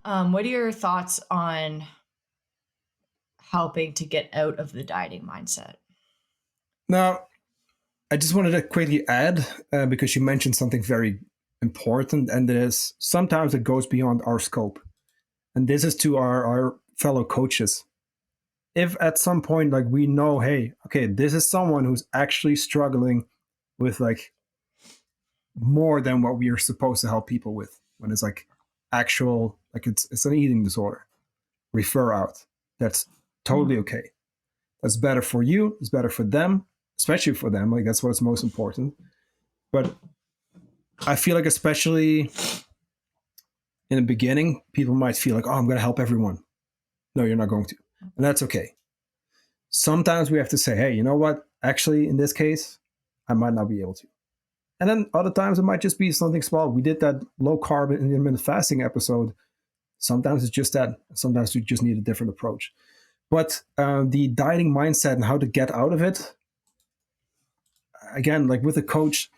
What are your thoughts on helping to get out of the dieting mindset? Now, I just wanted to quickly add, because you mentioned something very important, and it is sometimes it goes beyond our scope. And this is to our fellow coaches. If at some point, like, we know, hey, okay, this is someone who's actually struggling with like more than what we are supposed to help people with, when it's like actual, like it's an eating disorder, refer out. That's totally okay. That's better for you. It's better for them, especially for them. Like, that's what's most important. But I feel like, especially in the beginning, people might feel like, oh, I'm going to help everyone. No, you're not going to. And that's okay. Sometimes we have to say, hey, you know what? Actually, in this case, I might not be able to. And then other times it might just be something small. We did that low carb and intermittent fasting episode. Sometimes it's just that. Sometimes we just need a different approach. But the dieting mindset and how to get out of it, again, like with a coach,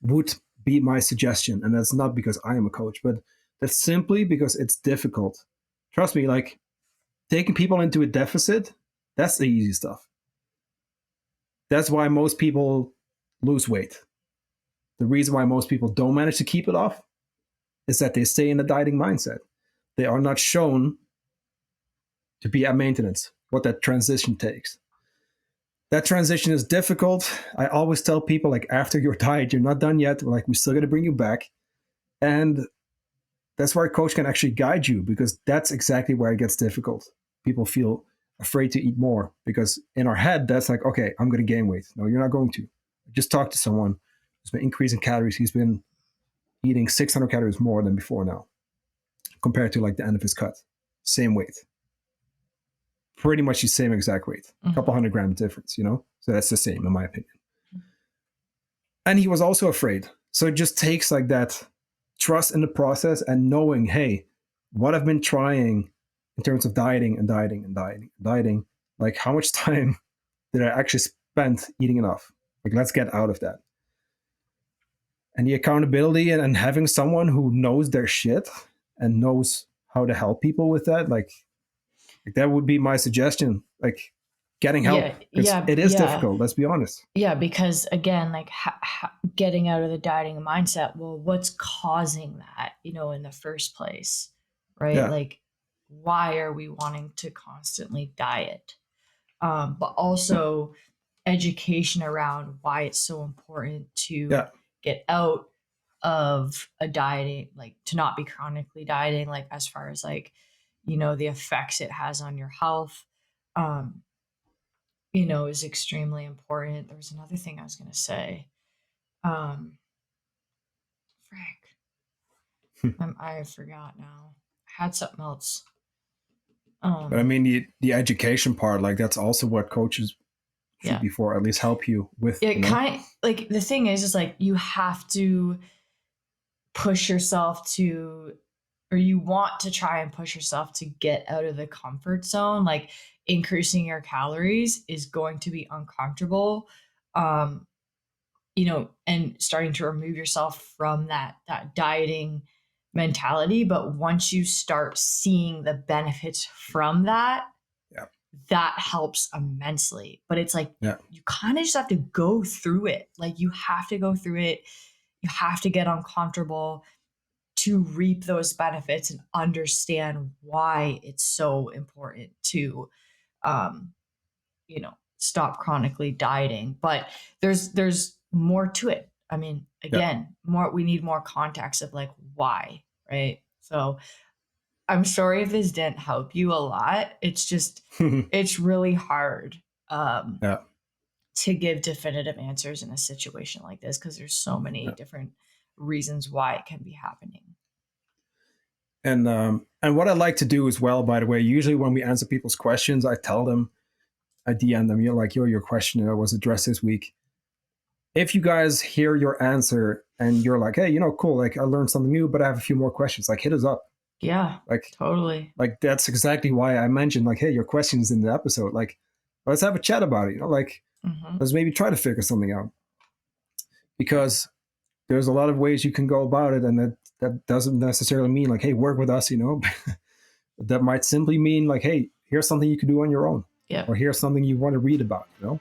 would be my suggestion. And that's not because I am a coach, but that's simply because it's difficult. Trust me, like taking people into a deficit, that's the easy stuff. That's why most people lose weight. The reason why most people don't manage to keep it off is that they stay in a dieting mindset. They are not shown to be at maintenance, what that transition takes. That transition is difficult. I always tell people, like, after your diet, you're not done yet. We're still going to bring you back. And that's where a coach can actually guide you, because that's exactly where it gets difficult. People feel afraid to eat more because in our head, that's like, okay, I'm going to gain weight. No, you're not going to. Just talk to someone who's been increasing calories. He's been eating 600 calories more than before now, compared to like the end of his cut. Same weight. Pretty much the same exact weight. A couple 100 grams difference, So that's the same, in my opinion. And he was also afraid. So it just takes like that trust in the process and knowing, hey, what I've been trying in terms of dieting, like how much time did I actually spend eating enough? Like, let's get out of that. And the accountability and having someone who knows their shit and knows how to help people with that, like that would be my suggestion. Like, getting help. It is difficult, let's be honest. Yeah, because again, like getting out of the dieting mindset, well, what's causing that, in the first place, right? Yeah. Like, why are we wanting to constantly diet? But also education around why it's so important to get out of a dieting, like to not be chronically dieting, like as far as like, the effects it has on your health, is extremely important. There was another thing I was going to say. I forgot now. I had something else. But I mean, the education part, like that's also what coaches should be for, at least help you with. It kind of, like, the thing is like you have to push yourself to, or you want to try and push yourself to get out of the comfort zone. Like, increasing your calories is going to be uncomfortable, and starting to remove yourself from that dieting mentality. But once you start seeing the benefits from that, that helps immensely. But it's like, you kind of just have to go through it. Like, you have to go through it. You have to get uncomfortable to reap those benefits and understand why it's so important to, stop chronically dieting. But there's more to it. I mean, again, we need more context of like why, right? So I'm sorry if this didn't help you a lot. It's just, it's really hard to give definitive answers in a situation like this, because there's so many different reasons why it can be happening. And what I like to do as well, by the way, usually when we answer people's questions, I tell them, I DM them, your question was addressed this week. If you guys hear your answer and you're like, hey, cool, like I learned something new, but I have a few more questions, like hit us up. Yeah, like totally. Like, that's exactly why I mentioned, like, hey, your question's in the episode. Like, let's have a chat about it. Like, let's maybe try to figure something out. Because there's a lot of ways you can go about it, and that doesn't necessarily mean like, hey, work with us, That might simply mean like, hey, here's something you can do on your own. Yeah. Or here's something you want to read about, you know?